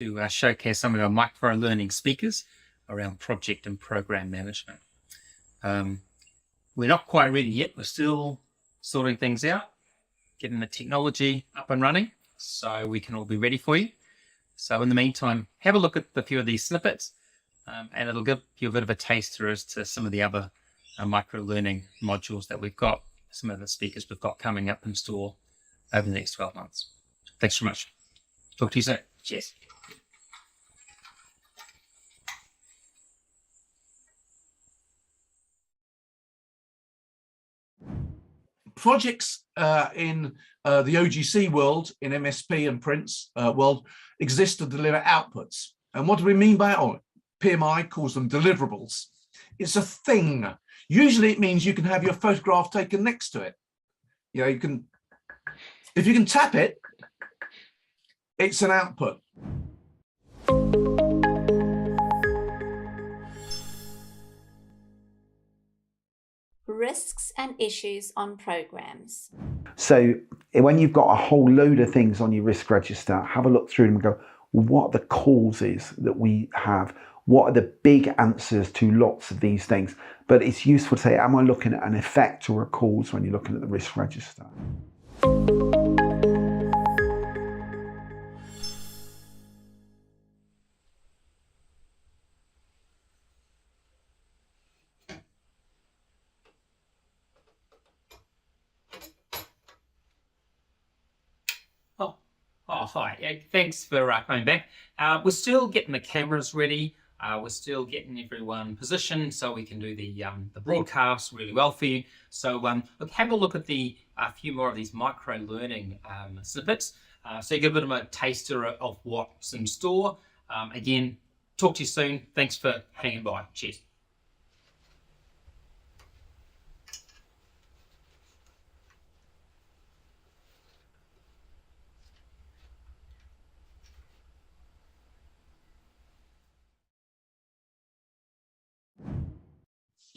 To showcase some of our micro-learning speakers around project and program management. We're not quite ready yet. We're still sorting things out, getting the technology up and running so we can all be ready for you. So in the meantime, have a look at a few of these snippets and it'll give you a bit of a taster as to some of the other micro-learning modules that we've got, some of the speakers we've got coming up in store over the next 12 months. Thanks very much. Talk to you soon. Cheers. Projects in the OGC world, in MSP and Prints world, exist to deliver outputs. And what do we mean by it? PMI calls them deliverables. It's a thing. Usually it means you can have your photograph taken next to it. You know, if you can tap it, it's an output. Risks and issues on programs. So when you've got a whole load of things on your risk register, have a look through them and go, well, what are the causes that we have? What are the big answers to lots of these things? But it's useful to say, am I looking at an effect or a cause when you're looking at the risk register? Oh, hi. Thanks for coming back. We're still getting the cameras ready. We're still getting everyone positioned so we can do the broadcast really well for you. So look, have a look at a few more of these micro-learning snippets. So you get a bit of a taster of what's in store. Again, talk to you soon. Thanks for hanging by. Cheers.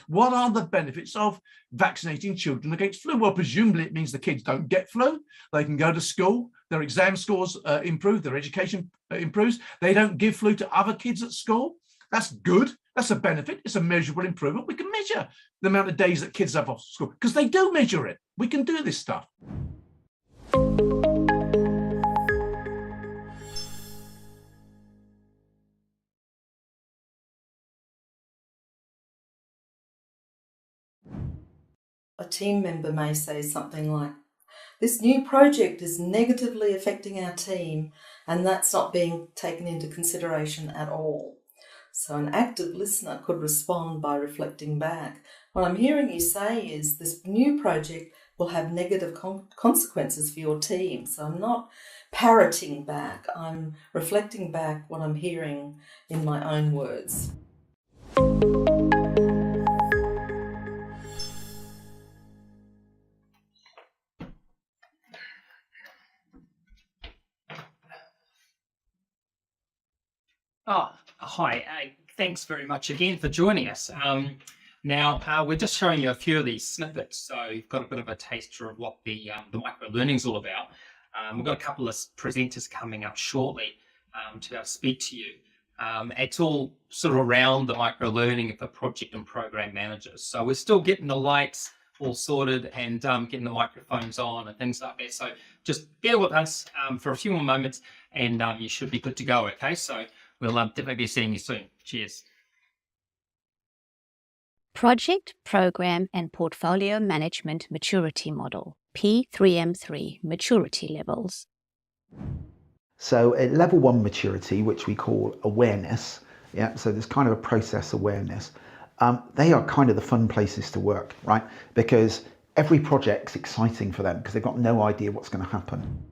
What are the benefits of vaccinating children against flu? Well, presumably it means the kids don't get flu. They can go to school, their exam scores improve, their education improves. They don't give flu to other kids at school. That's good. That's a benefit. It's a measurable improvement. We can measure the amount of days that kids have off school because they do measure it. We can do this stuff. A team member may say something like, this new project is negatively affecting our team, and that's not being taken into consideration at all. So an active listener could respond by reflecting back. What I'm hearing you say is this new project will have negative consequences for your team. So I'm not parroting back, I'm reflecting back what I'm hearing in my own words. Oh, hi. Thanks very much again for joining us. Now, we're just showing you a few of these snippets, so you've got a bit of a taster of what the micro-learning is all about. We've got a couple of presenters coming up shortly to speak to you. It's all sort of around the micro-learning for project and program managers. So we're still getting the lights all sorted and getting the microphones on and things like that. So just bear with us for a few more moments and you should be good to go, okay? So we'll definitely be seeing you soon. Cheers. Project, Program and Portfolio Management Maturity Model, P3M3 Maturity Levels. So at level 1 maturity, which we call awareness, so there's kind of a process awareness, they are kind of the fun places to work, right? Because every project's exciting for them because they've got no idea what's going to happen.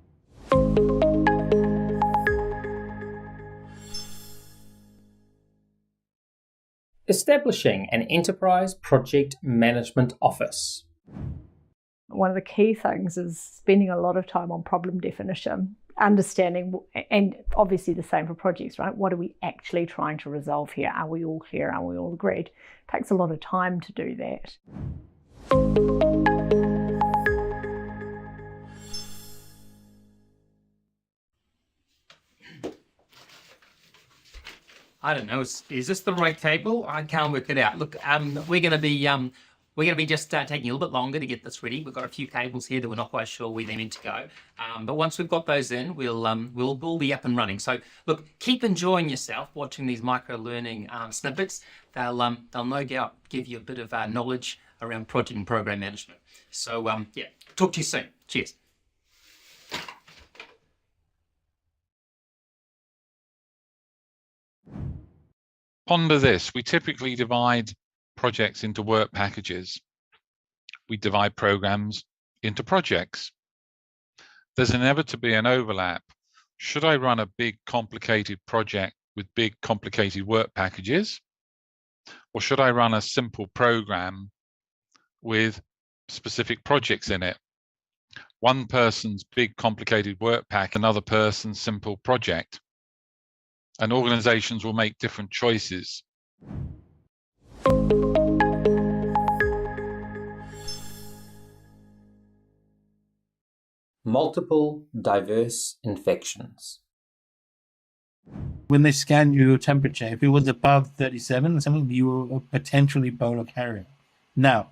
Establishing an enterprise project management office. One of the key things is spending a lot of time on problem definition, understanding, and obviously the same for projects, right? What are we actually trying to resolve here? Are we all clear? Are we all agreed? It takes a lot of time to do that. I don't know. Is this the right table? I can't work it out. Look, we're going to be just taking a little bit longer to get this ready. We've got a few cables here that we're not quite sure where they're meant to go. But once we've got those in, we'll be up and running. So look, keep enjoying yourself watching these micro learning snippets. They'll no doubt give you a bit of knowledge around project and program management. So yeah, talk to you soon. Cheers. Ponder this. We typically divide projects into work packages. We divide programs into projects. There's inevitably an overlap. Should I run a big, complicated project with big, complicated work packages? Or should I run a simple program with specific projects in it? One person's big, complicated work pack, another person's simple project. And organizations will make different choices. Multiple diverse infections. When they scan your temperature, if it was above 37 or something, you were a potential Ebola carrier. Now,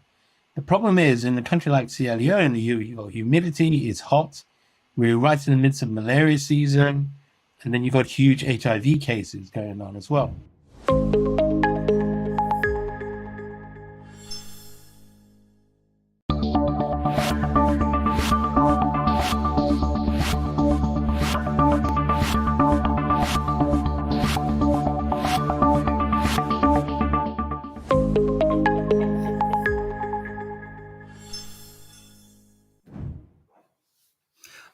the problem is in a country like Sierra Leone, your humidity is hot. We're right in the midst of malaria season, and then you've got huge HIV cases going on as well.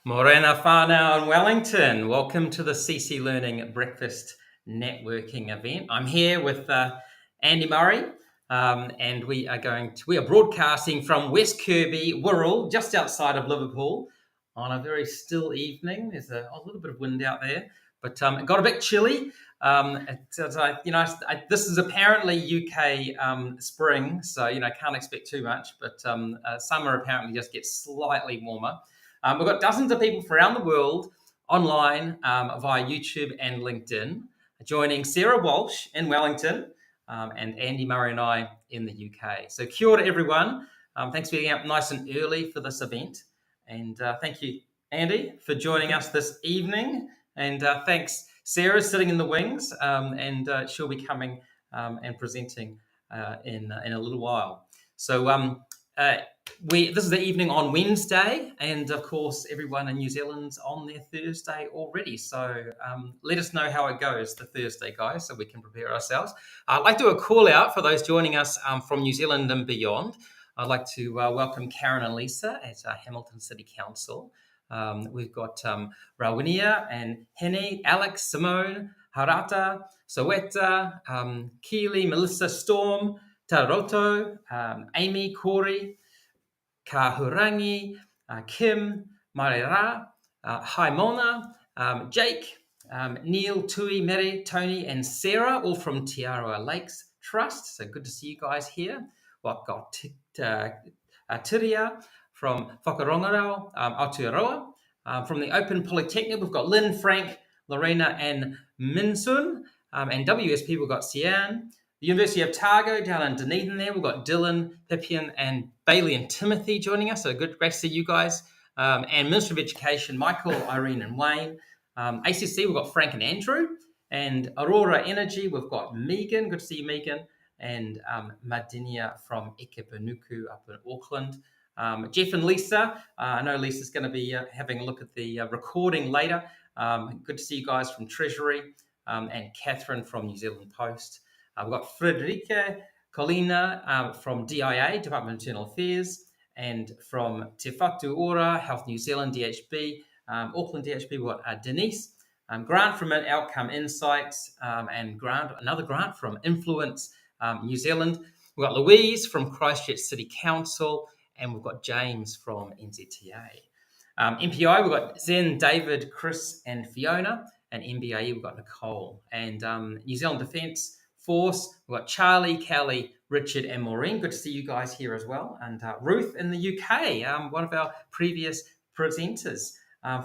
Morena whānau in Wellington. Welcome to the CC Learning Breakfast Networking event. I'm here with Andy Murray, and we are broadcasting from West Kirby, Wirral, just outside of Liverpool, on a very still evening. There's a little bit of wind out there, but it got a bit chilly. This is apparently UK spring, so can't expect too much. But summer apparently just gets slightly warmer. We've got dozens of people from around the world online via YouTube and LinkedIn, joining Sarah Walsh in Wellington and Andy Murray and I in the UK. So kia ora, everyone. Thanks for getting up nice and early for this event. And thank you, Andy, for joining us this evening. And thanks, Sarah, sitting in the wings, and she'll be coming and presenting in a little while. So this is the evening on Wednesday, and of course everyone in New Zealand's on their Thursday already. So let us know how it goes the Thursday, guys, so we can prepare ourselves. I'd like to do a call out for those joining us from New Zealand and beyond. I'd like to welcome Karen and Lisa at Hamilton City Council. We've got Rawinia and Henny, Alex, Simone, Harata, Soweta, Keely, Melissa, Storm, Taroto, Amy, Corey, Kahurangi, Kim, Marera, Hi Mona, Jake, Neil, Tui, Mary, Tony, and Sarah, all from Te Aroa Lakes Trust. So good to see you guys here. We've got Tiria from Whakarongarau, Aotearoa. From the Open Polytechnic, we've got Lynn, Frank, Lorena, and Minsun. And WSP, we've got Sian. The University of Otago down in Dunedin there, we've got Dylan, Pippian, and Bailey and Timothy joining us. So great to see you guys. And Ministry of Education, Michael, Irene, and Wayne. ACC, we've got Frank and Andrew. And Aurora Energy, we've got Megan. Good to see you, Megan. And Madinia from Ekepanuku up in Auckland. Jeff and Lisa. I know Lisa's going to be having a look at the recording later. Good to see you guys from Treasury. And Catherine from New Zealand Post. We've got Frederica Colina from DIA, Department of Internal Affairs, and from Te Whatu Ora, Health New Zealand, DHB, Auckland DHB, we've got Denise, Grant from Outcome Insights, and another grant from Influence New Zealand. We've got Louise from Christchurch City Council, and we've got James from NZTA. MPI, we've got Zen, David, Chris, and Fiona, and MBAE, we've got Nicole. And New Zealand Defence Force, we've got Charlie, Kelly, Richard, and Maureen. Good to see you guys here as well. And Ruth in the UK, one of our previous presenters.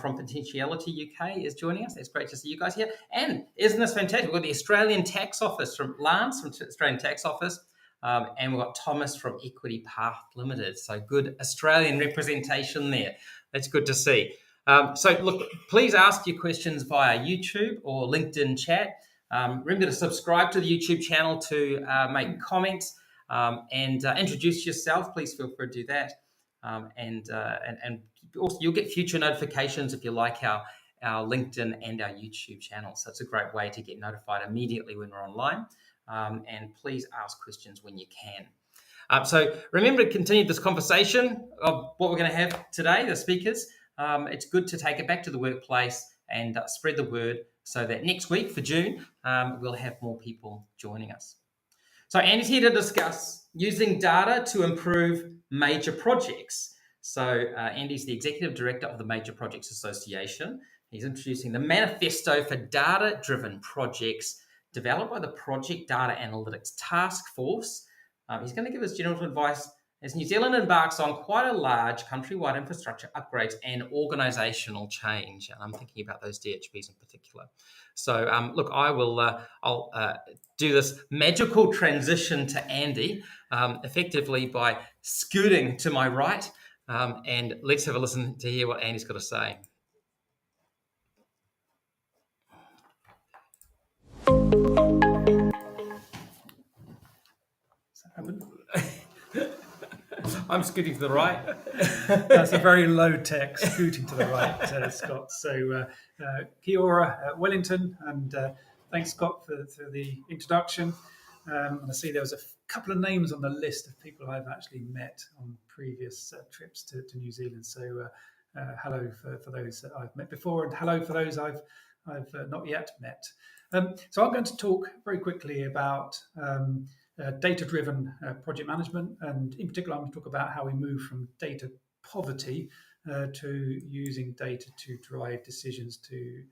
from Potentiality UK is joining us. It's great to see you guys here. And isn't this fantastic? We've got the Australian Tax Office from Lance from Australian Tax Office. And we've got Thomas from Equity Path Limited. So good Australian representation there. That's good to see. So look, please ask your questions via YouTube or LinkedIn chat. Remember to subscribe to the YouTube channel to make comments and introduce yourself. Please feel free to do that. And also you'll get future notifications if you like our LinkedIn and our YouTube channel. So it's a great way to get notified immediately when we're online. And please ask questions when you can. So remember to continue this conversation of what we're going to have today, the speakers. It's good to take it back to the workplace and spread the word so that next week for June, we'll have more people joining us. So Andy's here to discuss using data to improve major projects. So Andy's the Executive Director of the Major Projects Association. He's introducing the manifesto for data-driven projects developed by the Project Data Analytics Task Force. He's going to give us general advice as New Zealand embarks on quite a large countrywide infrastructure upgrades and organisational change. And I'm thinking about those DHBs in particular. So look, I'll do this magical transition to Andy effectively by scooting to my right. And let's have a listen to hear what Andy's got to say. I'm scooting to the right. That's a very low-tech scooting to the right, Scott. So kia ora, Wellington, and thanks, Scott, for the introduction. And I see there was a couple of names on the list of people I've actually met on previous trips to New Zealand. So hello for those that I've met before, and hello for those I've not yet met. So I'm going to talk very quickly about data-driven project management, and in particular, I'm going to talk about how we move from data poverty to using data to drive decisions to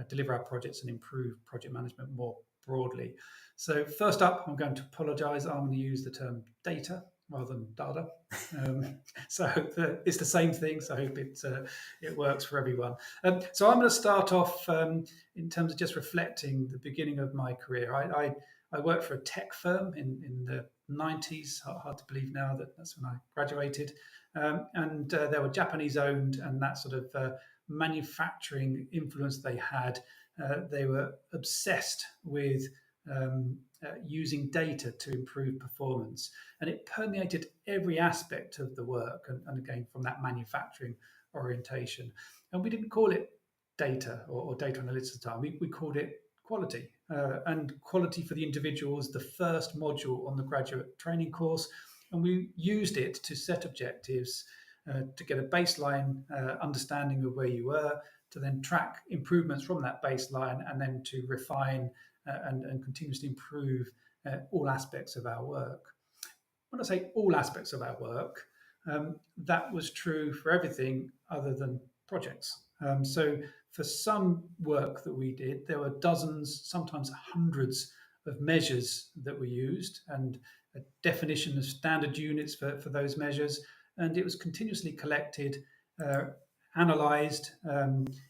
deliver our projects and improve project management more broadly. So first up, I'm going to apologise. I'm going to use the term data rather than data. So it's the same thing. So I hope it works for everyone. So I'm going to start off in terms of just reflecting the beginning of my career. I worked for a tech firm in the 90s. Hard to believe now that that's when I graduated. And they were Japanese owned, and that sort of manufacturing influence they had, they were obsessed with using data to improve performance. And it permeated every aspect of the work, and again, from that manufacturing orientation. And we didn't call it data or data analytics at the time. We called it quality. And quality for the individual was the first module on the graduate training course. And we used it to set objectives, to get a baseline understanding of where you were, to then track improvements from that baseline, and then to refine and continuously improve all aspects of our work. When I say all aspects of our work, that was true for everything other than projects. So for some work that we did, there were dozens, sometimes hundreds of measures that were used, and a definition of standard units for those measures. And it was continuously collected, analysed,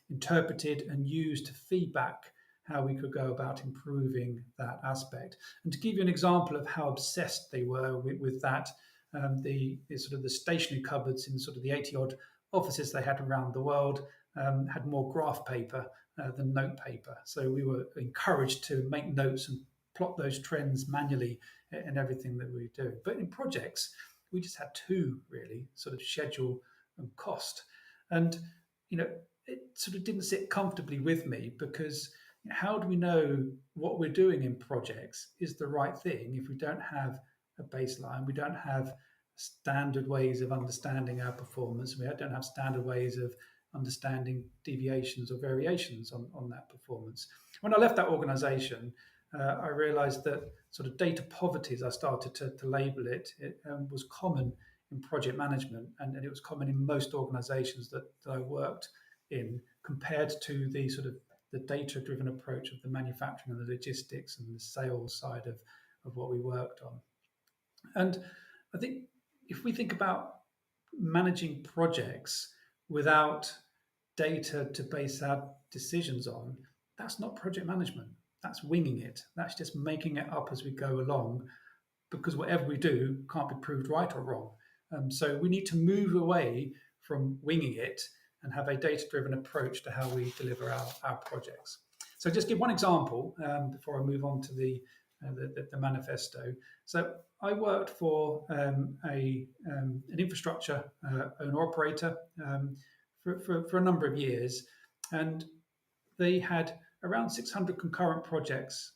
interpreted, and used to feedback how we could go about improving that aspect. And to give you an example of how obsessed they were with that, the stationery cupboards in sort of the 80-odd offices they had around the world had more graph paper than note paper. So we were encouraged to make notes and plot those trends manually in everything that we do. But in projects, we just had two, really, sort of schedule and cost. And, it sort of didn't sit comfortably with me, because how do we know what we're doing in projects is the right thing if we don't have a baseline, we don't have standard ways of understanding our performance, we don't have standard ways of understanding deviations or variations on that performance. When I left that organization, I realized that sort of data poverty, as I started to label it, was common in project management, and it was common in most organizations that I worked in, compared to the sort of the data-driven approach of the manufacturing and the logistics and the sales side of what we worked on. And I think if we think about managing projects without data to base our decisions on, that's not project management. That's winging it. That's just making it up as we go along, because whatever we do can't be proved right or wrong. So we need to move away from winging it and have a data-driven approach to how we deliver our projects. So just give one example before I move on to the manifesto. So I worked for an infrastructure owner-operator for a number of years, and they had around 600 concurrent projects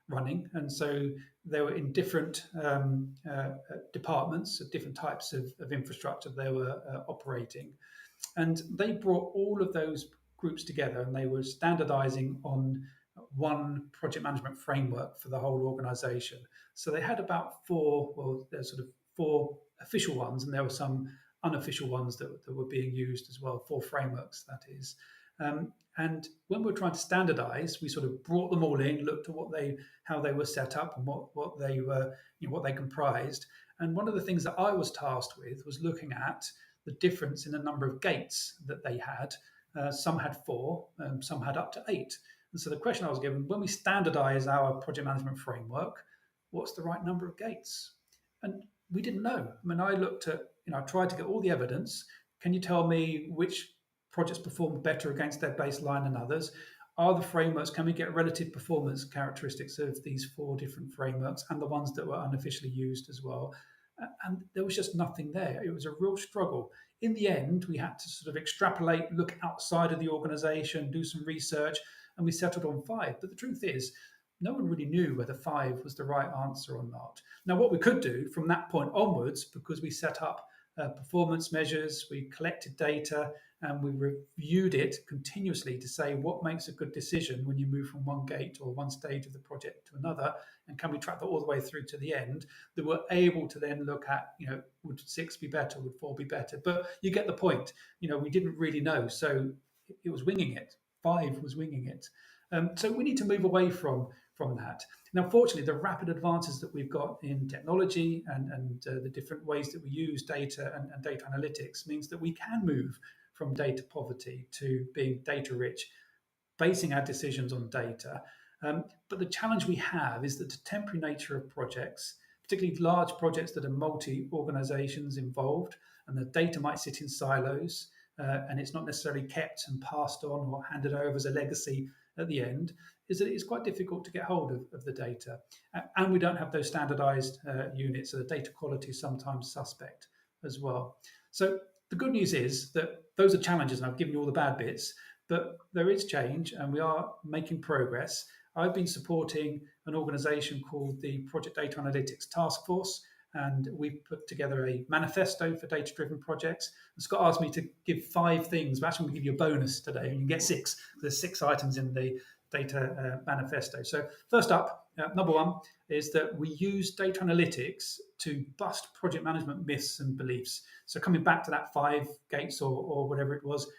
running, and so they were in different departments of different types of infrastructure they were operating, and they brought all of those groups together, and they were standardizing on one project management framework for the whole organization. So they had about there's sort of four official ones, and there were some unofficial ones that were being used as well, 4 frameworks, that is. And when we were trying to standardize, we sort of brought them all in, looked at how they were set up and what they were, what they comprised. And one of the things that I was tasked with was looking at the difference in the number of gates that they had. Some had 4, some had up to 8. And so the question I was given, when we standardize our project management framework, what's the right number of gates? And we didn't know. I mean, I looked at, I tried to get all the evidence. Can you tell me which projects performed better against their baseline than others? Are the frameworks, can we get relative performance characteristics of these 4 different frameworks and the ones that were unofficially used as well? And there was just nothing there. It was a real struggle. In the end, we had to sort of extrapolate, look outside of the organization, do some research, and we settled on 5. But the truth is, no one really knew whether 5 was the right answer or not. Now, what we could do from that point onwards, because we set up performance measures, we collected data, and we reviewed it continuously to say what makes a good decision when you move from one gate or one stage of the project to another, and can we track that all the way through to the end, that we're able to then look at, would 6 be better, would 4 be better? But you get the point. We didn't really know, so it was winging it. 5 was winging it. So we need to move away from that. Now, fortunately, the rapid advances that we've got in technology and the different ways that we use data and data analytics means that we can move from data poverty to being data rich, basing our decisions on data. But the challenge we have is that the temporary nature of projects, particularly large projects that are multi-organizations involved, and the data might sit in silos, and it's not necessarily kept and passed on or handed over as a legacy at the end, is that it's quite difficult to get hold of the data. And we don't have those standardized units, so the data quality is sometimes suspect as well. So the good news is that those are challenges, and I've given you all the bad bits, but there is change and we are making progress. I've been supporting an organization called the Project Data Analytics Task Force, and we've put together a manifesto for data-driven projects. And Scott asked me to give 5 things, but actually I'm going to give you a bonus today, and you can get 6. There's 6 items in the data manifesto. So first up, number 1, is that we use data analytics to bust project management myths and beliefs. So coming back to that 5 gates or whatever it was,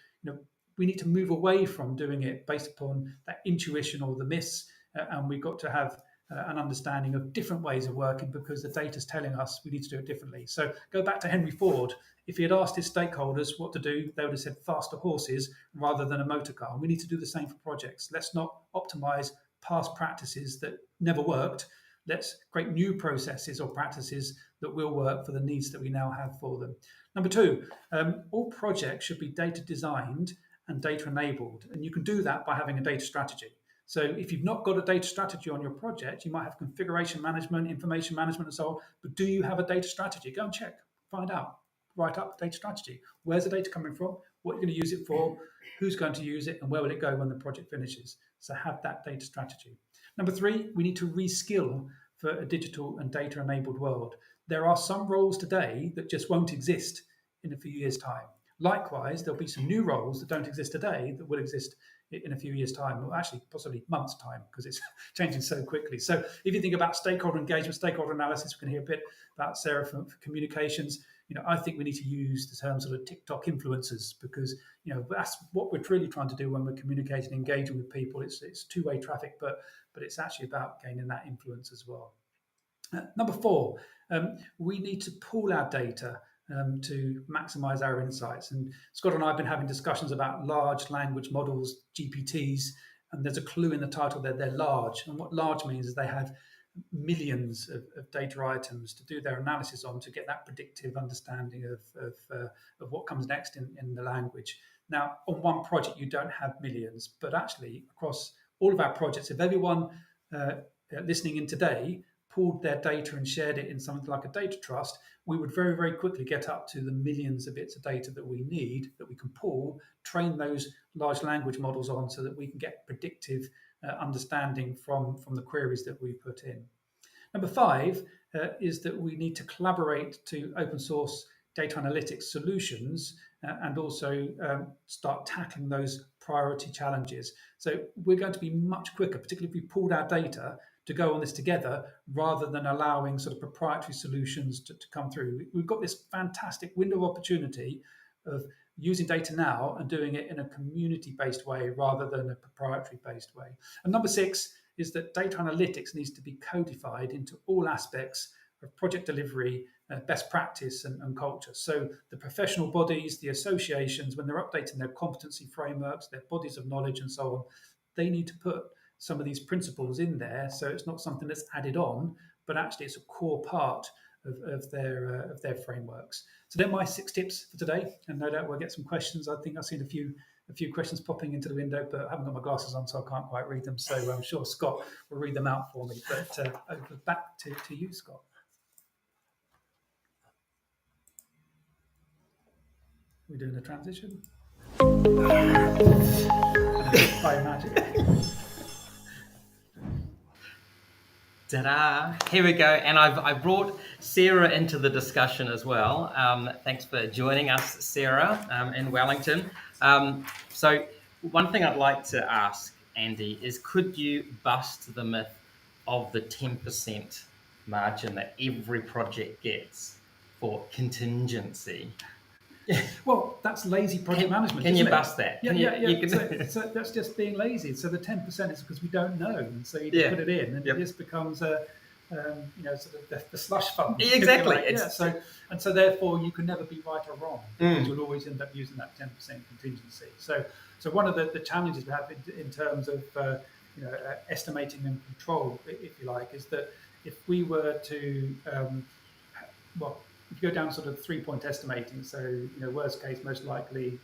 we need to move away from doing it based upon that intuition or the myths, and we've got to have an understanding of different ways of working, because the data is telling us we need to do it differently. So go back to Henry Ford. If he had asked his stakeholders what to do, they would have said faster horses rather than a motor car. And we need to do the same for projects. Let's not optimize past practices that never worked. Let's create new processes or practices that will work for the needs that we now have for them. Number 2, all projects should be data designed and data enabled. And you can do that by having a data strategy. So if you've not got a data strategy on your project, you might have configuration management, information management, and so on. But do you have a data strategy? Go and check, find out, write up the data strategy. Where's the data coming from? What are you going to use it for? Who's going to use it? And where will it go when the project finishes? So have that data strategy. Number 3, we need to reskill for a digital and data enabled world. There are some roles today that just won't exist in a few years' time. Likewise, there'll be some new roles that don't exist today that will exist in a few years' time, or actually possibly months' time, because it's changing so quickly. So if you think about stakeholder engagement, stakeholder analysis, we can hear a bit about Sarah for communications. I think we need to use the term sort of TikTok influencers, because that's what we're really trying to do when we're communicating, engaging with people. It's two-way traffic, but it's actually about gaining that influence as well. Number 4, we need to pool our data to maximize our insights. And Scott and I have been having discussions about large language models, GPTs, and there's a clue in the title that they're large. And what large means is they have millions of data items to do their analysis on to get that predictive understanding of what comes next in the language. Now, on one project, you don't have millions, but actually across all of our projects, if everyone listening in today pulled their data and shared it in something like a data trust, we would very, very quickly get up to the millions of bits of data that we need, that we can pull, train those large language models on so that we can get predictive understanding from the queries that we put in. Number 5 is that we need to collaborate to open source data analytics solutions and also start tackling those priority challenges. So we're going to be much quicker, particularly if we pulled our data, to go on this together rather than allowing sort of proprietary solutions to come through. We've got this fantastic window of opportunity of using data now and doing it in a community-based way rather than a proprietary-based way. And number 6 is that data analytics needs to be codified into all aspects of project delivery, best practice and culture. So the professional bodies, the associations, when they're updating their competency frameworks, their bodies of knowledge and so on, they need to put some of these principles in there, so it's not something that's added on, but actually it's a core part of their frameworks. So they're my 6 tips for today, and no doubt we'll get some questions. I think I've seen a few questions popping into the window, but I haven't got my glasses on, so I can't quite read them. So I'm sure Scott will read them out for me. But over back to you, Scott. We're doing a transition. By magic. Ta-da! Here we go, and I brought Sarah into the discussion as well. Thanks for joining us, Sarah, in Wellington. So one thing I'd like to ask, Andy, is could you bust the myth of the 10% margin that every project gets for contingency? Well, that's lazy project management. Can you bust that? So that's just being lazy. So the 10% is because we don't know, and so you just put it in, and it just becomes sort of the slush fund. Exactly. So therefore you can never be right or wrong, because you'll always end up using that 10% contingency. So one of the challenges we have in terms of estimating and control, if you like, is that if we were to if you go down sort of 3-point estimating, so worst case, most likely,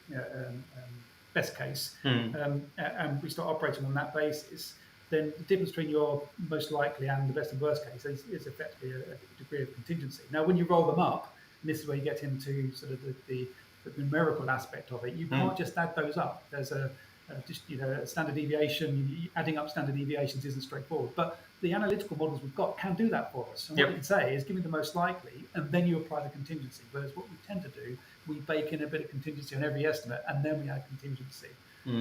best case, and we start operating on that basis, then the difference between your most likely and the best and worst case is effectively a degree of contingency. Now, when you roll them up, and this is where you get into sort of the numerical aspect of it, you can't just add those up. There's a standard deviation. Adding up standard deviations isn't straightforward, but the analytical models we've got can do that for us. And what we can say is give me the most likely, and then you apply the contingency. Whereas what we tend to do, we bake in a bit of contingency on every estimate, and then we add contingency.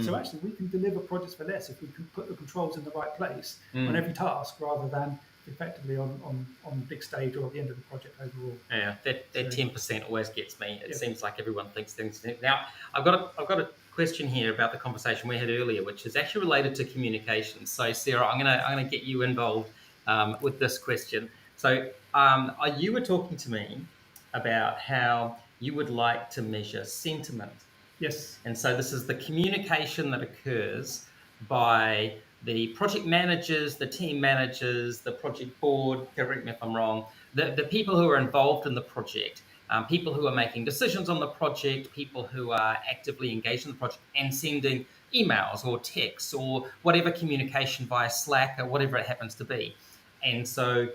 So actually, we can deliver projects for less if we can put the controls in the right place on every task, rather than effectively on the big stage or at the end of the project overall. Yeah, that 10% always gets me. It seems like everyone thinks things. Now, I've got a question here about the conversation we had earlier, which is actually related to communication. So, Sarah, I'm gonna get you involved with this question. So, you were talking to me about how you would like to measure sentiment. Yes. And so this is the communication that occurs by the project managers, the team managers, the project board, correct me if I'm wrong, the people who are involved in the project, people who are making decisions on the project, people who are actively engaged in the project and sending emails or texts or whatever communication via Slack or whatever it happens to be. And so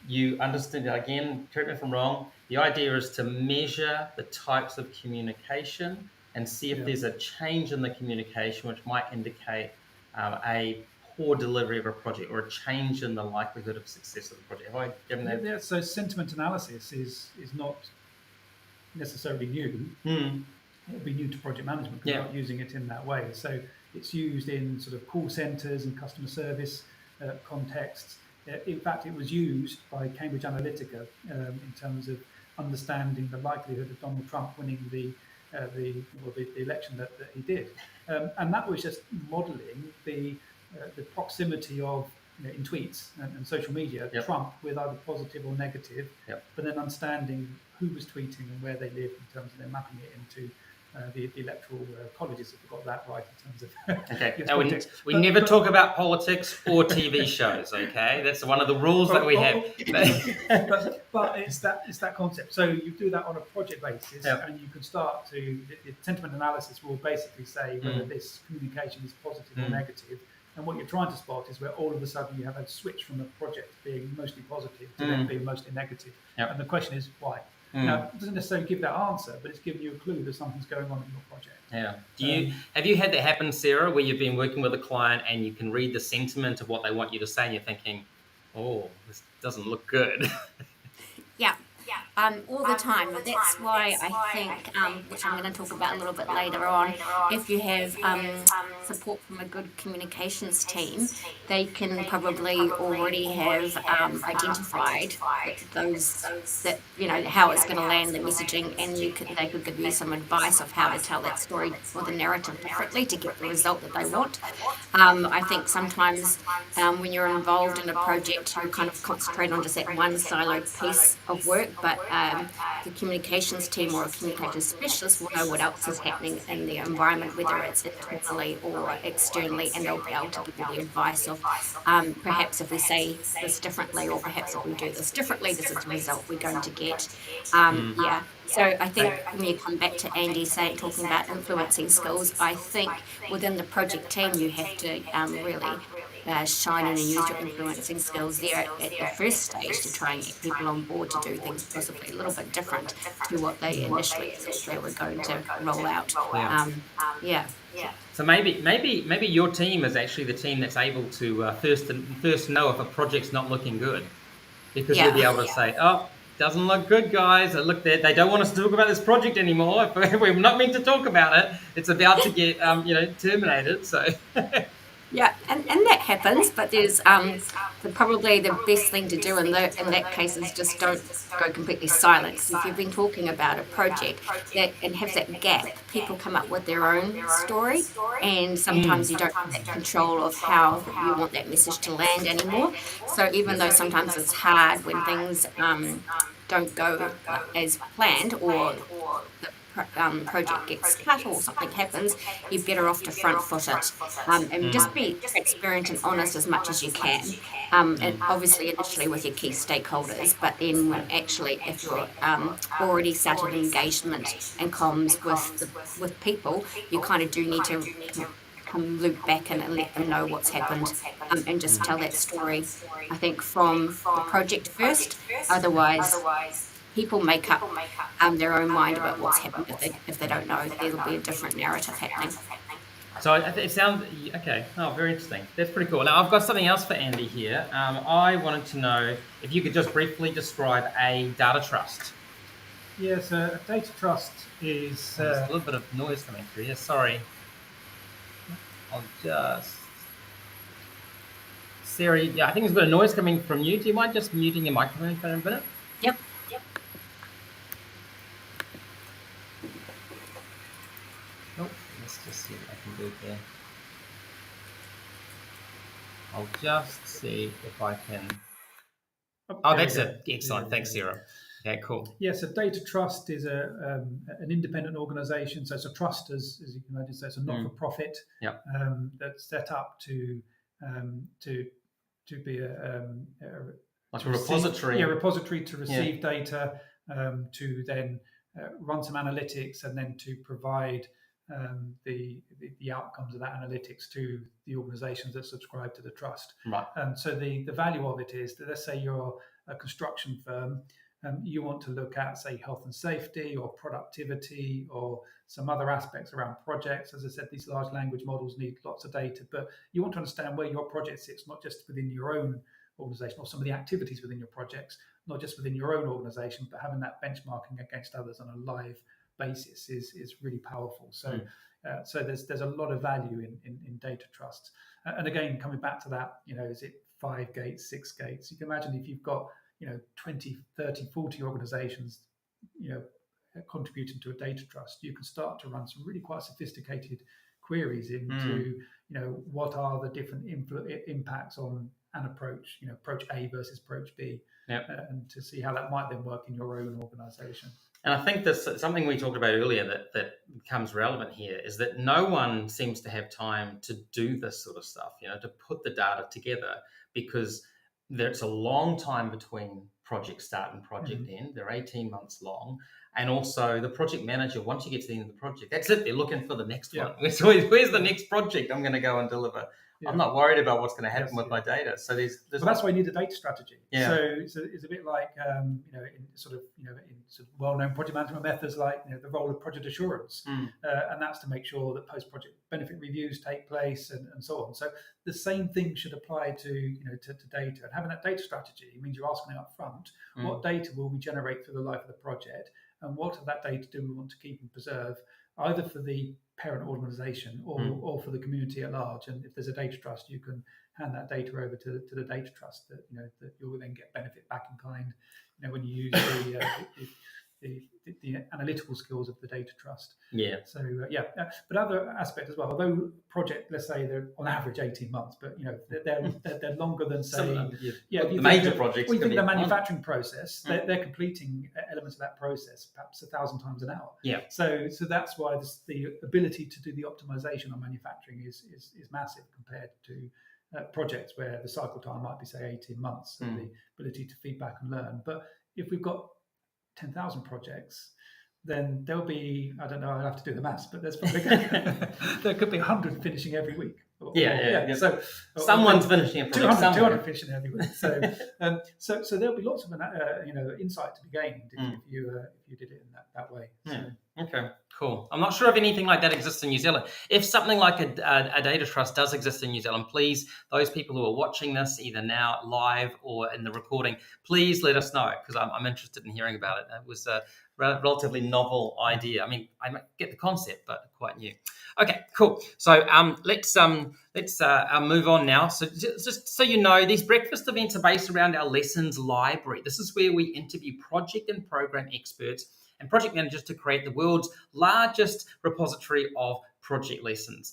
you understand, again, correct me if I'm wrong, the idea is to measure the types of communication and see if there's a change in the communication which might indicate a poor delivery of a project or a change in the likelihood of success of the project. Have I given that? Yeah, so sentiment analysis is not necessarily new. It'll be new to project management because we're not using it in that way. So it's used in sort of call centres and customer service contexts. In fact, it was used by Cambridge Analytica in terms of understanding the likelihood of Donald Trump winning the election that he did, and that was just modelling the proximity of in tweets and social media Yep. trump with either positive or negative, Yep. but then understanding who was tweeting and where they live in terms of then mapping it into the electoral colleges, if we got that right in terms of Okay. yes, Now politics. we But- never but- talk about politics or TV shows. Okay, that's one of the rules that we have. but it's that concept. So you do that on a project basis, Yep. and you can start to the sentiment analysis will basically say whether this communication is positive or negative. And what you're trying to spot is where all of a sudden you have a switch from the project being mostly positive to then being mostly negative. Yep. And the question is why? Now, it doesn't necessarily give that answer, but it's giving you a clue that something's going on in your project. Yeah. Have you had that happen, Sarah, where you've been working with a client and you can read the sentiment of what they want you to say, and you're thinking, "Oh, this doesn't look good." Yeah, all the time. That's why I think, which I'm going to talk about a little bit later on, if you have support from a good communications team, they can probably already have identified those that how it's going to land the messaging, and they could give you some advice of how to tell that story or the narrative differently to get the result that they want. I think sometimes when you're involved in a project, you kind of concentrate on just that one siloed piece of work, but the communications team or a communications specialist will know what else is happening in the environment, whether it's internally or externally, and they'll be able to give you the advice of perhaps if we say this differently, or perhaps if we do this differently, this is the result we're going to get. Yeah. So I think when you come back to Andy talking about influencing skills, I think within the project team you have to really shine in and use your influencing skills there at the first stage to try and get people on board to do things possibly a little bit different to what they initially thought they were going to roll out. Yeah. So maybe your team is actually the team that's able to first know if a project's not looking good, because you'll be able to say, "Oh, doesn't look good, guys. Look, they don't want us to talk about this project anymore. If we're not meant to talk about it, it's about to get terminated." So. Yeah, and that happens, but there's probably the best thing to do in that case is just don't go completely silent. Because if you've been talking about a project and have that gap, people come up with their own story, and sometimes you don't have that control of how you want that message to land anymore. So even though sometimes it's hard when things don't go as planned, or the project gets cut or something happens, you're better off to front foot it and just be transparent and honest as much as you can. And obviously initially with your key stakeholders, but then when actually if you're already started engagement and comms with people, you kind of do need to come loop back and let them know what's happened, and just tell that story, I think, from the project first. Otherwise people make up their own mind about what's happened. If they don't know, there'll be a different narrative happening. So it sounds okay. Oh, very interesting. That's pretty cool. Now I've got something else for Andy here. I wanted to know if you could just briefly describe a data trust. Yes, a data trust is There's a little bit of noise coming through here. Sorry. I'll just. Sarah, yeah, I think there's a bit of noise coming from you. Do you mind just muting your microphone for a minute? Yep. Oh, let's just see what I can do here. I'll just see if I can. Oh, that's it. Excellent. Thanks, Sarah. Okay, cool. Yes, a data trust is an independent organisation. So it's a trust, as you can imagine. So it's a not-for-profit that's set up to be like a repository. A repository to receive data, to then run some analytics, and then to provide the outcomes of that analytics to the organisations that subscribe to the trust. Right. So the value of it is that, let's say you're a construction firm, you want to look at, say, health and safety or productivity or some other aspects around projects. As I said, these large language models need lots of data, but you want to understand where your project sits, not just within your own organisation or some of the activities within your projects, not just within your own organisation, but having that benchmarking against others on a live basis is really powerful. So so there's a lot of value in data trusts. And again, coming back to that, is it 5 gates, 6 gates? You can imagine if you've got 20, 30, 40 organizations contributing to a data trust, you can start to run some really quite sophisticated queries into what are the different impacts on an approach, approach A versus approach B, Yep. and to see how that might then work in your own organisation. And I think this something we talked about earlier that becomes relevant here is that no one seems to have time to do this sort of stuff, to put the data together, because there's a long time between project start and project end. They're 18 months long. And also the project manager, once you get to the end of the project, that's it. They're looking for the next one. Where's the next project I'm going to go and deliver? I'm not worried about what's going to happen with my data. So there's well, that's why you need a data strategy. Yeah. So it's a bit like in sort of well-known project management methods, like the role of project assurance, and that's to make sure that post-project benefit reviews take place and so on. So the same thing should apply to to data, and having that data strategy means you're asking up front, what data will we generate through the life of the project, and what of that data do we want to keep and preserve, either for the parent organisation or for the community at large. And if there's a data trust, you can hand that data over to the data trust that that you'll then get benefit back in kind when you use the analytical skills of the data trust. So but other aspect as well, although project, let's say they're on average 18 months, but they're longer than, say, the major projects. We think the manufacturing process, they're completing elements of that process perhaps 1,000 times an hour. So that's why the ability to do the optimization on manufacturing is massive compared to projects where the cycle time might be, say, 18 months, so the ability to feedback and learn. But if we've got 10,000 projects, then there'll be, I don't know, I'll have to do the maths, but there's probably there could be 100 finishing every week. So someone's finishing a project 200 finishing every week. So so there'll be lots of insight to be gained if you did it in that way. Okay, cool. I'm not sure if anything like that exists in New Zealand. If something like a data trust does exist in New Zealand, please, those people who are watching this either now live or in the recording, please let us know, because I'm interested in hearing about it. It was a relatively novel idea. I mean, I get the concept, but quite new. Okay, cool. So let's move on now. So just so you know, these breakfast events are based around our lessons library. This is where we interview project and program experts and project managers to create the world's largest repository of project lessons.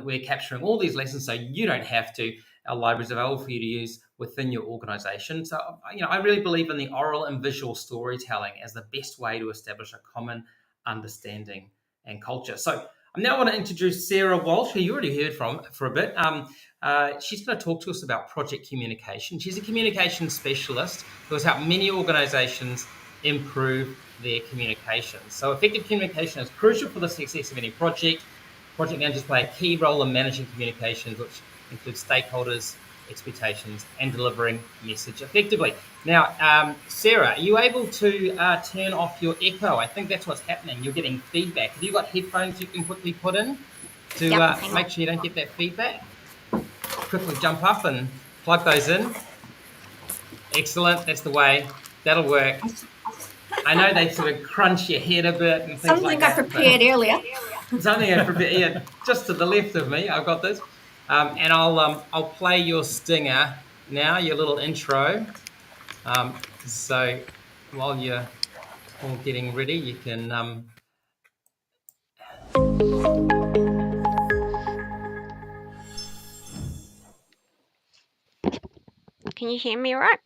We're capturing all these lessons so you don't have to. Our library is available for you to use within your organisation. So, I really believe in the oral and visual storytelling as the best way to establish a common understanding and culture. So I now want to introduce Sarah Walsh, who you already heard from for a bit. She's going to talk to us about project communication. She's a communication specialist who has helped many organisations improve their communication. So effective communication is crucial for the success of any project. Project managers play a key role in managing communications, which includes stakeholders, expectations, and delivering message effectively. Now, Sarah, are you able to turn off your echo? I think that's what's happening. You're getting feedback. Have you got headphones you can quickly put in to make sure you don't get that feedback? Quickly jump up and plug those in. Excellent. That's the way. That'll work. I know they sort of crunch your head a bit and things like that. Something I prepared earlier. Something I prepared, just to the left of me. I've got this. And I'll play your stinger now, your little intro. So while you're all getting ready, you can. Can you hear me all right?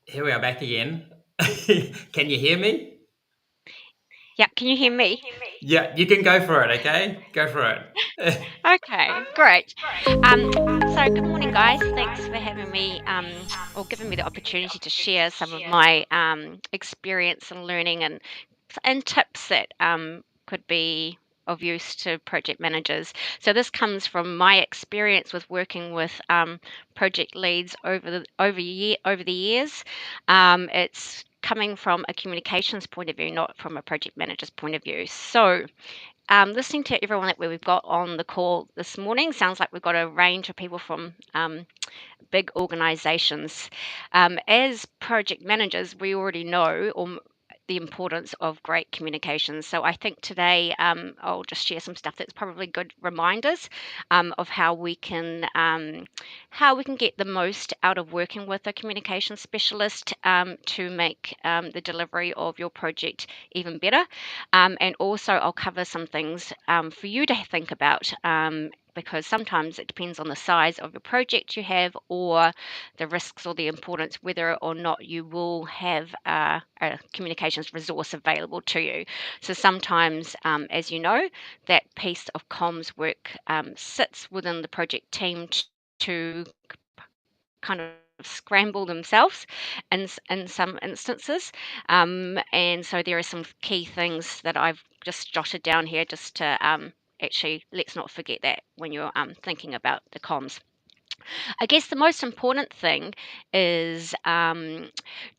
Here we are back again. Can you hear me? Yeah, can you hear me? Yeah, you can go for it, okay? Go for it. Okay, great. So good morning, guys. Thanks for having me or giving me the opportunity to share some of my experience and learning and and tips that could be of use to project managers. So this comes from my experience with working with project leads over the years. It's coming from a communications point of view, not from a project manager's point of view. So listening to everyone that we've got on the call this morning, sounds like we've got a range of people from big organizations. As project managers, we already know the importance of great communication. So I think today I'll just share some stuff that's probably good reminders of how we can get the most out of working with a communication specialist to make the delivery of your project even better. And also I'll cover some things for you to think about. Because sometimes it depends on the size of the project you have or the risks or the importance, whether or not you will have a communications resource available to you. So sometimes, as you know, that piece of comms work sits within the project team to kind of scramble themselves in some instances. And so there are some key things that I've just jotted down here just to actually, let's not forget that when you're thinking about the comms. I guess the most important thing is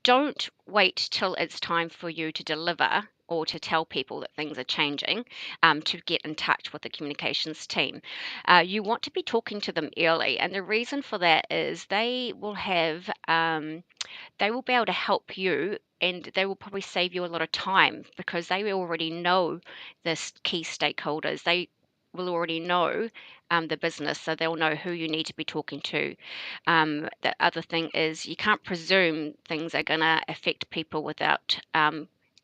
don't wait till it's time for you to deliver or to tell people that things are changing to get in touch with the communications team. You want to be talking to them early, and the reason for that is they will be able to help you, and they will probably save you a lot of time because they already know the key stakeholders. They will already know the business, so they'll know who you need to be talking to. The other thing is you can't presume things are going to affect people without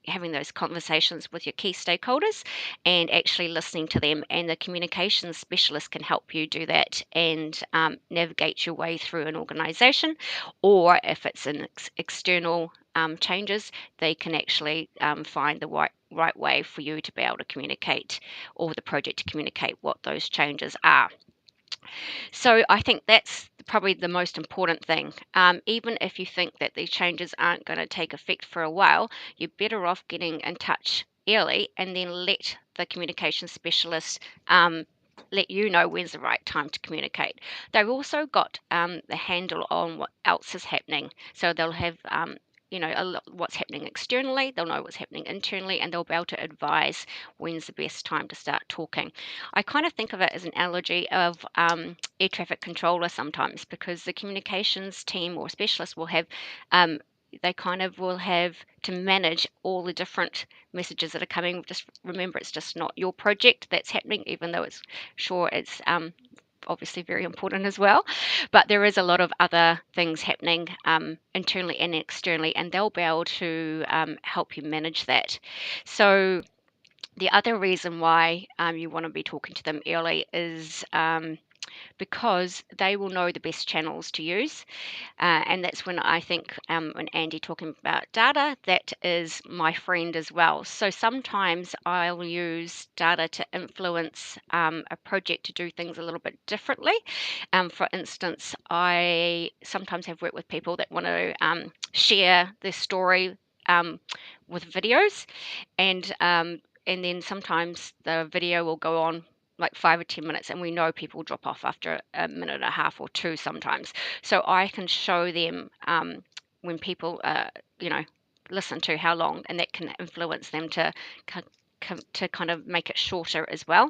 having those conversations with your key stakeholders and actually listening to them, and the communications specialist can help you do that and navigate your way through an organization, or if it's an external changes, they can actually find the right way for you to be able to communicate, or the project to communicate what those changes are. So I think that's probably the most important thing. Even if you think that these changes aren't going to take effect for a while, you're better off getting in touch early and then let the communication specialist let you know when's the right time to communicate. They've also got the handle on what else is happening. So they'll have what's happening externally, they'll know what's happening internally, and they'll be able to advise when's the best time to start talking. I kind of think of it as an analogy of air traffic controller sometimes, because the communications team or specialist will have they kind of will have to manage all the different messages that are coming. Just remember, it's just not your project that's happening, even though it's obviously very important as well. But there is a lot of other things happening internally and externally, and they'll be able to help you manage that. So the other reason why you want to be talking to them early is because they will know the best channels to use. And that's when I think, when Andy talking about data, that is my friend as well. So sometimes I'll use data to influence a project to do things a little bit differently. For instance, I sometimes have worked with people that want to share their story with videos, and then sometimes the video will go on like 5 or 10 minutes, and we know people drop off after a minute and a half or two sometimes. So I can show them when people listen to how long, and that can influence them to kind of make it shorter as well.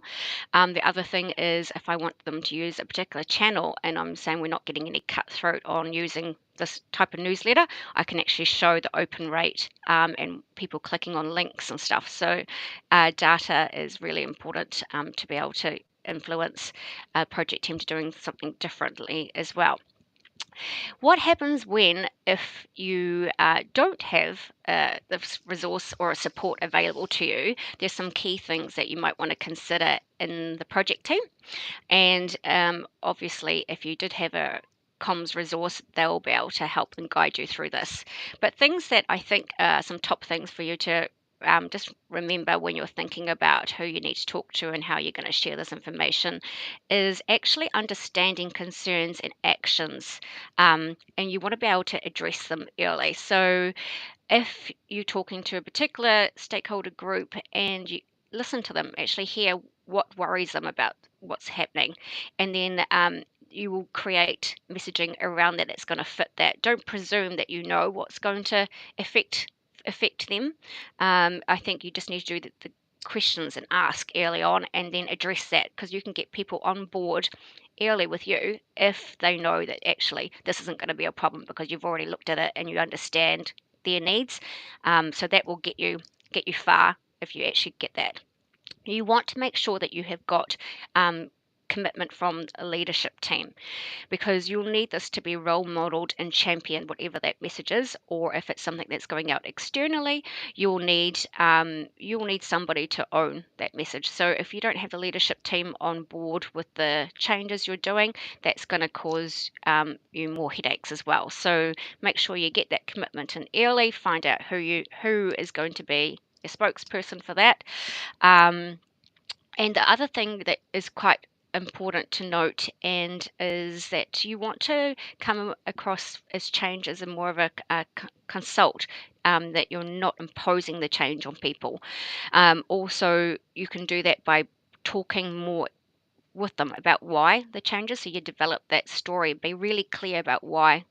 The other thing is, if I want them to use a particular channel and I'm saying we're not getting any cutthroat on using this type of newsletter, I can actually show the open rate and people clicking on links and stuff. So data is really important to be able to influence a project team to doing something differently as well. What happens if you don't have this resource or a support available to you? There's some key things that you might want to consider in the project team. And obviously, if you did have a comms resource, they'll be able to help and guide you through this. But things that I think are some top things for you to just remember when you're thinking about who you need to talk to and how you're going to share this information is actually understanding concerns and actions, and you want to be able to address them early. So if you're talking to a particular stakeholder group and you listen to them, actually hear what worries them about what's happening, and then you will create messaging around that that's going to fit that. Don't presume that you know what's going to affect them. I think you just need to do the questions and ask early on, and then address that, because you can get people on board early with you if they know that actually this isn't going to be a problem because you've already looked at it and you understand their needs. So that will get you far if you actually get that. You want to make sure that you have got commitment from a leadership team, because you'll need this to be role modeled and championed, whatever that message is. Or if it's something that's going out externally, you'll need somebody to own that message. So if you don't have the leadership team on board with the changes you're doing, that's going to cause you more headaches as well. So make sure you get that commitment in early. Find out who is going to be a spokesperson for that. And the other thing that is quite important to note and is that you want to come across as change as a more of a consult, that you're not imposing the change on people. Also, you can do that by talking more with them about why the changes. So you develop that story, be really clear about why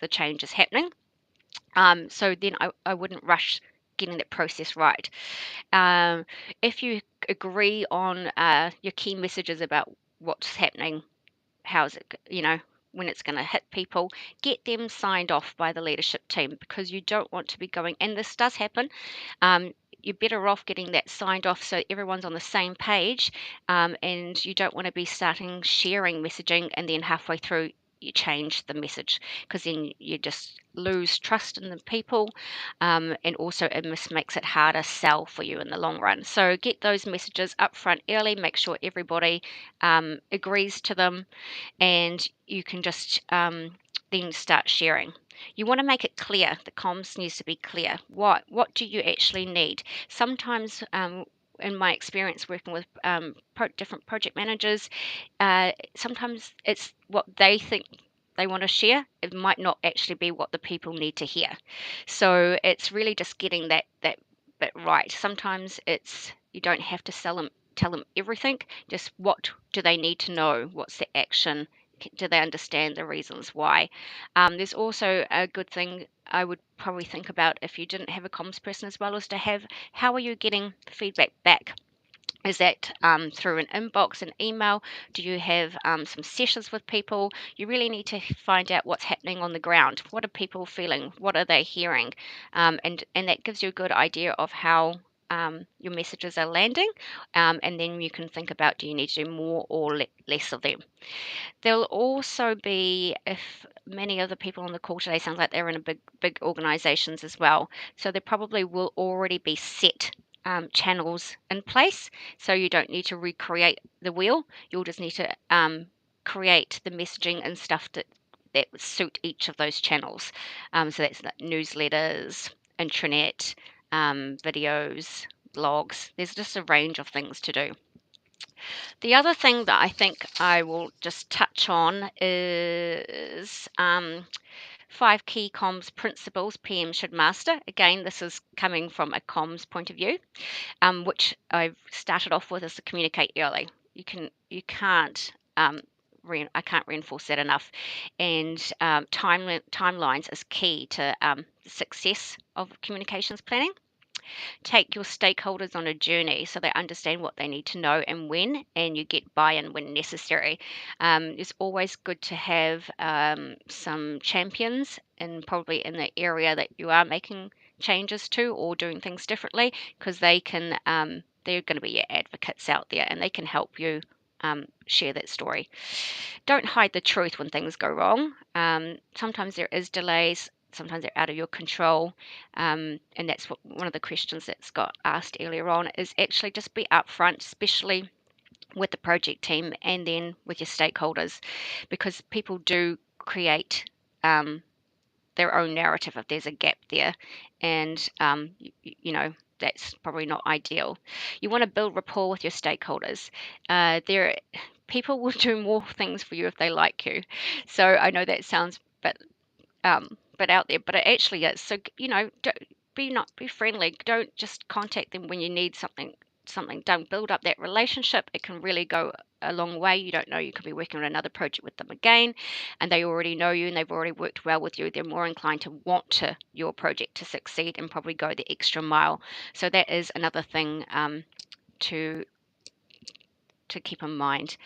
the change is happening. So then I wouldn't rush getting that process right. Um, if you agree on your key messages about what's happening, how's it, when it's going to hit people, get them signed off by the leadership team, because you don't want to be going, and this does happen, you're better off getting that signed off so everyone's on the same page, and you don't want to be starting sharing messaging and then halfway through you change the message, because then you just lose trust in the people, and also it makes it harder sell for you in the long run. So get those messages up front early, make sure everybody agrees to them, and you can just then start sharing. You want to make it clear. The comms needs to be clear. What do you actually need? Sometimes, in my experience working with different project managers, sometimes it's what they think they want to share. It might not actually be what the people need to hear. So it's really just getting that bit right. Sometimes it's, you don't have to tell them everything. Just what do they need to know? What's the action? Do they understand the reasons why? There's also a good thing I would probably think about if you didn't have a comms person as well, is to have, how are you getting feedback back? Is that through an inbox, an email? Do you have some sessions with people? You really need to find out what's happening on the ground. What are people feeling? What are they hearing? And that gives you a good idea of how your messages are landing. And then you can think about, do you need to do more or less of them? There'll also be, if many of the people on the call today sounds like they're in a big organizations as well, so there probably will already be set channels in place, so you don't need to recreate the wheel. You'll just need to create the messaging and stuff that would suit each of those channels. So that's like newsletters, intranet, videos, blogs. There's just a range of things to do. The other thing that I think I will just touch on is 5 key comms principles PM should master. Again, this is coming from a comms point of view, which I've started off with, is to communicate early. You can't. I can't reinforce that enough. And timelines is key to the success of communications planning. Take your stakeholders on a journey so they understand what they need to know and when, and you get buy-in when necessary. It's always good to have some champions, and probably in the area that you are making changes to or doing things differently, because they're going to be your advocates out there, and they can help you share that story. Don't hide the truth when things go wrong. Sometimes there is delays. Sometimes they're out of your control, and that's one of the questions that Scott asked earlier on, is actually just be upfront, especially with the project team and then with your stakeholders, because people do create their own narrative if there's a gap there, and that's probably not ideal. You want to build rapport with your stakeholders. People will do more things for you if they like you. So I know that sounds but out there, but it actually is. So be friendly. Don't just contact them when you need something done. Build up that relationship. It can really go a long way. You don't know, you could be working on another project with them again, and they already know you and they've already worked well with you. They're more inclined to want your project to succeed and probably go the extra mile. So that is another thing to keep in mind.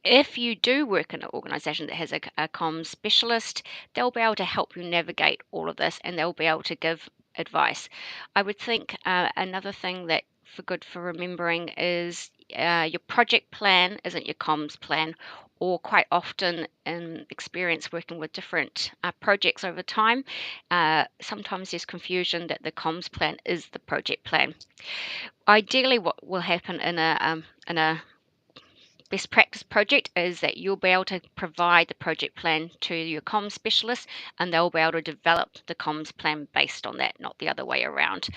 If you do work in an organisation that has a comms specialist, they'll be able to help you navigate all of this, and they'll be able to give advice. I would think another thing that for remembering is your project plan isn't your comms plan, or quite often in experience working with different projects over time, sometimes there's confusion that the comms plan is the project plan. Ideally, what will happen in a best practice project is that you'll be able to provide the project plan to your comms specialist, and they'll be able to develop the comms plan based on that, not the other way around.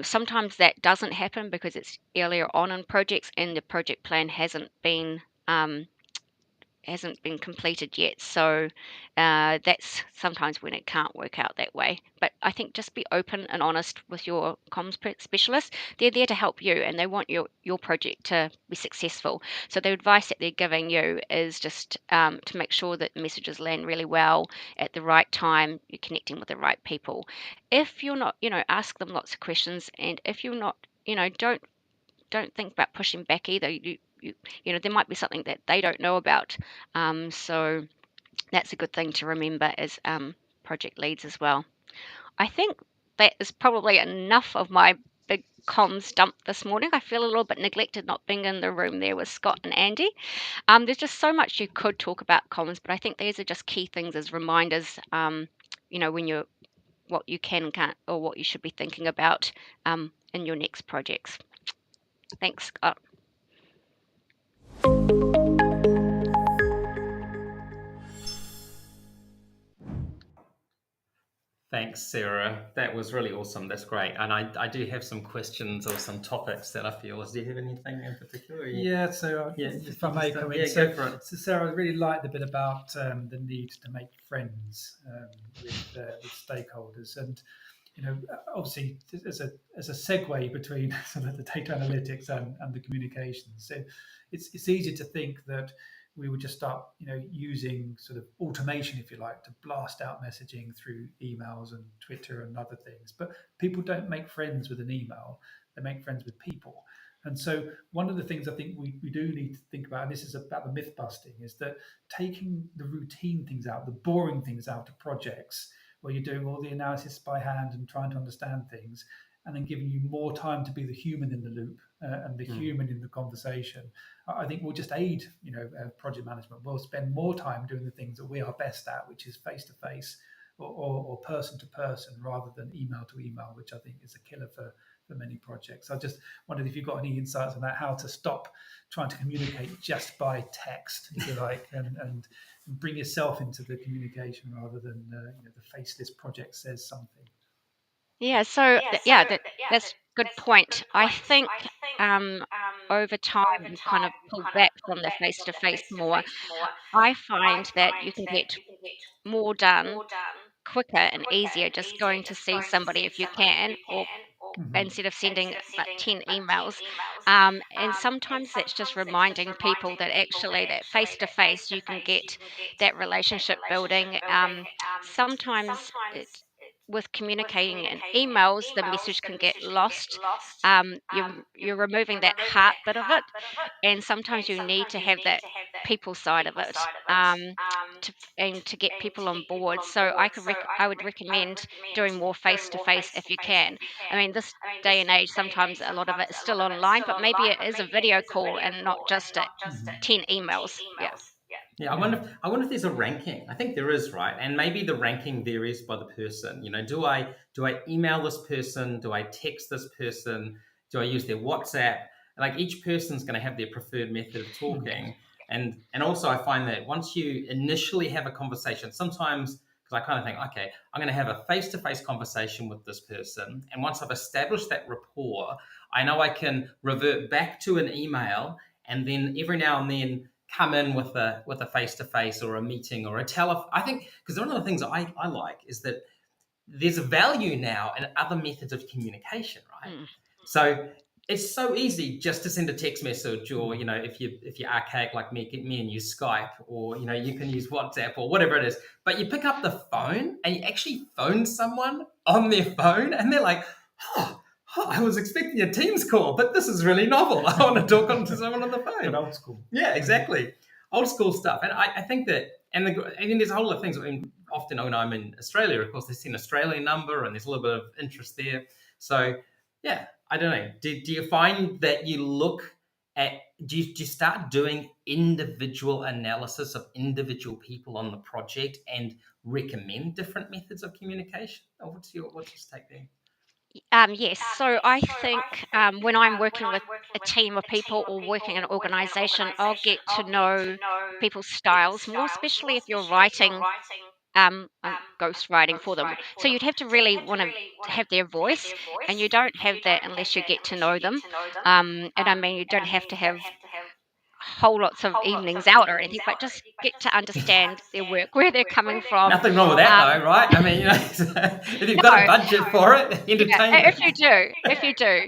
Sometimes that doesn't happen because it's earlier on in projects and the project plan hasn't been completed yet. So that's sometimes when it can't work out that way. But I think just be open and honest with your comms specialist. They're there to help you, and they want your project to be successful. So the advice that they're giving you is just to make sure that messages land really well at the right time. You're connecting with the right people. If you're not, ask them lots of questions, and if you're not, don't think about pushing back either. There might be something that they don't know about. So that's a good thing to remember as project leads as well. I think that is probably enough of my big comms dump this morning. I feel a little bit neglected not being in the room there with Scott and Andy. There's just so much you could talk about comms, but I think these are just key things as reminders, when you're what you can and can't, or what you should be thinking about in your next projects. Thanks, Scott. Thanks, Sarah. That was really awesome. That's great. And I do have some questions or some topics that I feel. Do you have anything in particular? Yeah, so if I may come in. Yeah, go for it. So Sarah, I really like the bit about the need to make friends with stakeholders. And obviously, as a segue between sort of the data analytics and the communications, so it's easy to think that we would just start, using sort of automation, if you like, to blast out messaging through emails and Twitter and other things. But people don't make friends with an email; they make friends with people. And so, one of the things I think we do need to think about, and this is about the myth busting, is that taking the routine things out, the boring things out of projects, where you're doing all the analysis by hand and trying to understand things, and then giving you more time to be the human in the loop and the human in the conversation, I think will just aid, project management. We'll spend more time doing the things that we are best at, which is face to face or person to person, rather than email to email, which I think is a killer for many projects. I just wondered if you've got any insights on that, how to stop trying to communicate just by text, if you like, and bring yourself into the communication rather than the faceless project says something. Yeah, so that's a good point. I think over time you kind of pull back from the face to face more. I find that you can get more done quicker and easier just going to see somebody if you can, or instead of sending like 10 emails. And sometimes that's just reminding people that actually that face to face you can get that relationship building. Sometimes with communicating in emails, the message can get lost. You're removing that heart bit of it, and sometimes you need to have that people side of it, to get people on board. So I would recommend doing more face to face if you can. I mean, this day and age, sometimes a lot of it is still online, but maybe it is a video call and not just 10 emails. Yeah. Yeah, I wonder if there's a ranking. I think there is, right? And maybe the ranking varies by the person. Do I email this person? Do I text this person? Do I use their WhatsApp? Like each person's going to have their preferred method of talking. And also I find that once you initially have a conversation, sometimes, because I kind of think, okay, I'm going to have a face-to-face conversation with this person. And once I've established that rapport, I know I can revert back to an email, and then every now and then come in with a face-to-face or a meeting or a telephone. I think, because one of the things I like is that there's a value now in other methods of communication, right? Mm. So it's so easy just to send a text message, or if you're archaic like me and use Skype, or you can use WhatsApp or whatever it is. But you pick up the phone and you actually phone someone on their phone, and they're like, "Oh, I was expecting a Teams call, but this is really novel. I want to talk to someone on the phone." But old school. Yeah, exactly. Old school stuff. And I think that, and then there's a whole lot of things. I mean, often when I'm in Australia, of course, they see an Australian number and there's a little bit of interest there. So, yeah, I don't know. Do you find that you look at, do you start doing individual analysis of individual people on the project and recommend different methods of communication? Or what's your take there? Yes, so I think when I'm working with a team of people or working in an organization, I'll get to know people's styles more, especially if you're writing ghost writing for them. So you'd have to really want to have their voice, and you don't have that unless you get to know them. And I mean, you don't have to have whole lots of evenings out or anything, but just get to understand their work, where they're coming from. Nothing wrong with that, though, right? I mean, if you've got a budget for it, entertain Yeah, them. if you do,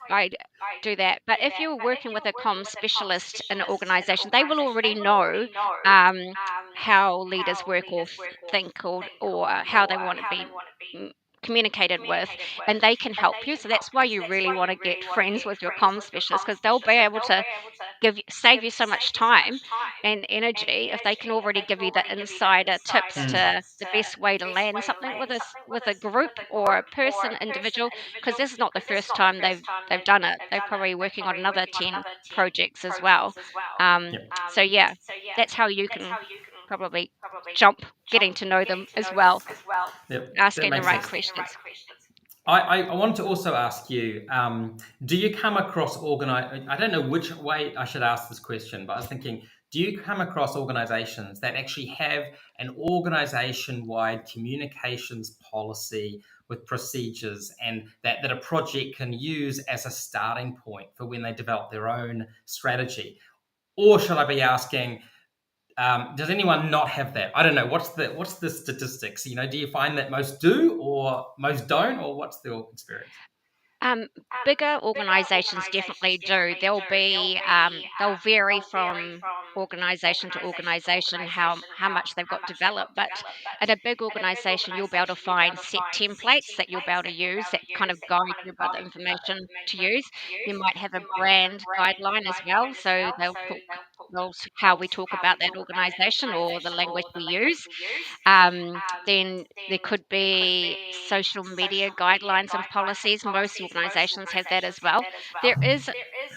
I do that. But if you're working with a comm specialist in an organisation, they will already know how leaders work or think, or how they want to be communicated with, and they can help you. So that's why you really want to get friends with your comm specialist, because they'll be able to save you so much time and energy if they can already give you the insider tips to the best way to land something with a group or a person, individual, because this is not the first time they've done it. They're probably working on another 10 projects as well. So yeah, that's how you can probably jump getting to know them as well, Yep, asking the right questions. I wanted to also ask you, do you come across I don't know which way I should ask this question, but I was thinking, do you come across organizations that actually have an organization-wide communications policy with procedures, and that a project can use as a starting point for when they develop their own strategy? Or should I be asking, does anyone not have that? I don't know. What's the statistics? Do you find that most do or most don't, or what's the experience? Bigger organizations definitely do. They'll vary from organization to organization how much they've got developed. But at a big organization, you'll be able to find set templates that you'll be able to use that kind of guide you about the information to use. You might have a brand guideline as well, so how we talk about that organization or the language we use. Then there could be social media guidelines and policies. Most organizations have that as well. There is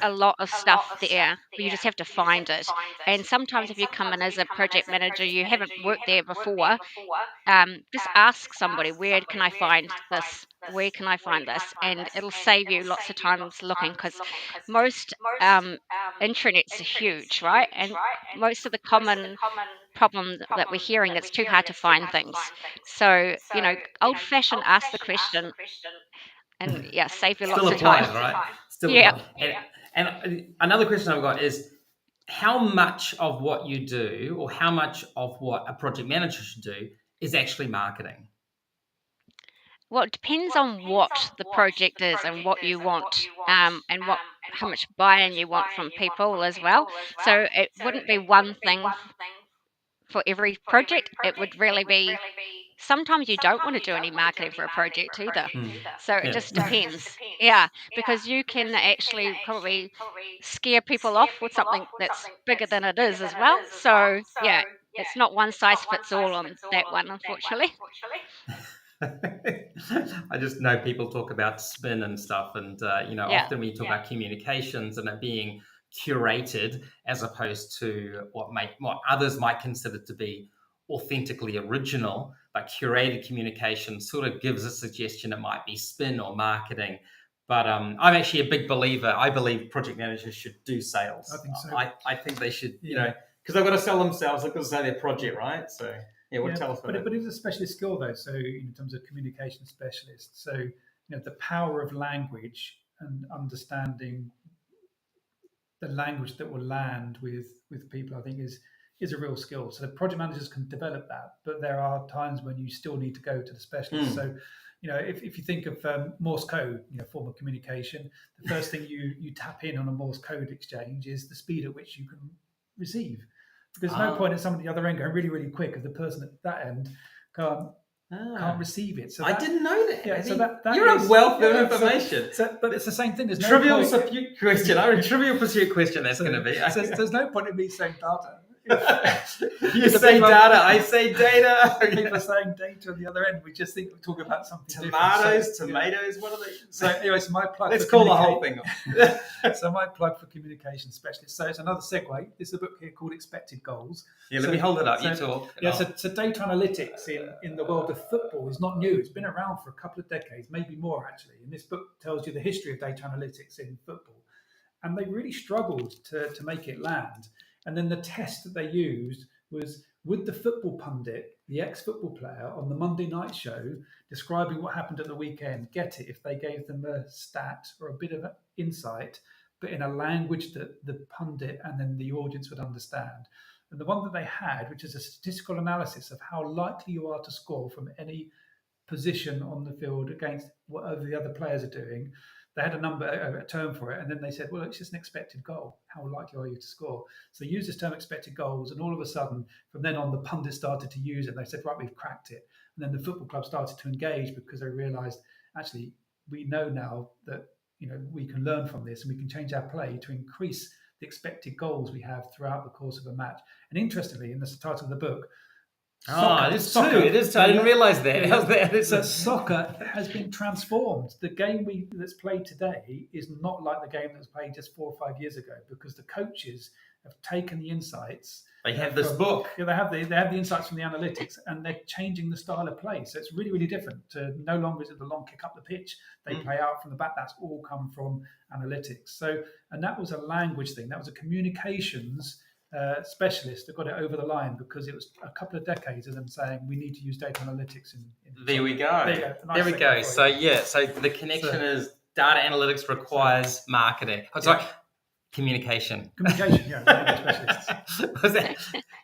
a lot of stuff there, but you just have to find it. And sometimes if you come in as a project manager, you haven't worked there before, just ask somebody, where can I find this? Where can I find this? And it'll save you lots of times looking, because most intranets are huge, right? And most of the common problem that we're hearing, it's too hard to find things. So, old fashioned, ask the question, and yeah, save you lots Still of time. applies, right? Still Yeah. applies. And another question I've got is, how much of what you do, or how much of what a project manager should do, is actually marketing? Well, it depends on what the project is and what you want, and how much buy-in you want from people as well. So it wouldn't be one thing for every project. It would really be, sometimes you don't want to do any marketing for a project either. So it just depends. Yeah, because you can actually probably scare people off with something that's bigger than it is as well. So yeah, it's not one size fits all on that one, unfortunately. I just know people talk about spin and stuff, and Yeah. often when you talk about communications and it being curated as opposed to what others might consider to be authentically original, but curated communication sort of gives a suggestion it might be spin or marketing. But I'm actually a big believer. I believe project managers should do sales. I think so. I think they should, because they've got to sell themselves. They've got to sell their project, right? So. Yeah, tell us about but it's a specialist skill, though. So in terms of communication specialists, so the power of language and understanding the language that will land with people, I think is is a real skill. So the project managers can develop that, but there are times when you still need to go to the specialist. So, if you think of Morse code, form of communication, the first thing you tap in on a Morse code exchange is the speed at which you can receive. Because there's no point in somebody at the other end going really, really quick if the person at that end can't receive it. So I didn't know that. Yeah, so that you're is, a wealth of information. But it's the same thing. There's no Trivial point. pursuit question. Trivial pursuit question. That's going to be. There's no point in me saying data. You say data, I say data. People are saying data on the other end. We just think we're talking about something tomatoes, different. What are they? So anyway, so my plug. Let's call the whole thing off. So my plug for communication specialist. So it's another segue. There's a book here called Expected Goals. Yeah, let me hold it up. You talk. Yeah, so data analytics in the world of football is not new. It's been around for a couple of decades, maybe more actually. And this book tells you the history of data analytics in football. And they really struggled to make it land. And then the test that they used was, would the football pundit, the ex-football player on the Monday night show describing what happened at the weekend, get it if they gave them a stat or a bit of insight, but in a language that the pundit and then the audience would understand. And the one that they had, which is a statistical analysis of how likely you are to score from any position on the field against whatever the other players are doing, they had a term for it, and then they said, well, it's just an expected goal. How likely are you to score? So they used this term expected goals, and all of a sudden, from then on, the pundits started to use it. They said, right, we've cracked it. And then the football club started to engage because they realised, actually, we know now that we can learn from this and we can change our play to increase the expected goals we have throughout the course of a match. And interestingly, in the title of the book, it is true. It is true. I didn't realise that. So soccer has been transformed. The game that's played today is not like the game that was played just 4 or 5 years ago, because the coaches have taken the insights. They have this book. Yeah, they have the insights from the analytics, and they're changing the style of play. So it's really, really different. No longer is it the long kick up the pitch. They play out from the back. That's all come from analytics. So, and that was a language thing. That was a communications specialist that got it over the line, because it was a couple of decades of them saying we need to use data analytics. There we go. There we go. So the connection is data analytics requires marketing. Oh, sorry, communication. Communication, yeah. Was that?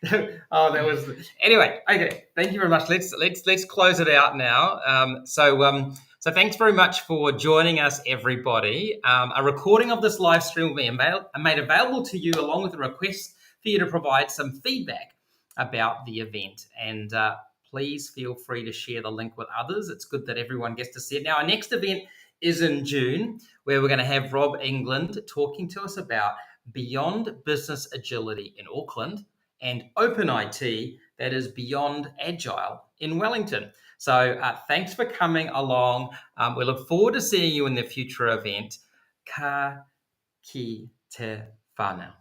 That was. Anyway, okay. Thank you very much. Let's close it out now. So thanks very much for joining us, everybody. A recording of this live stream will be made available to you, along with a request for you to provide some feedback about the event. And please feel free to share the link with others. It's good that everyone gets to see it. Now, our next event is in June, where we're going to have Rob England talking to us about Beyond Business Agility in Auckland and Open IT, that is Beyond Agile in Wellington. So thanks for coming along. We look forward to seeing you in the future event. Ka ki te whānau.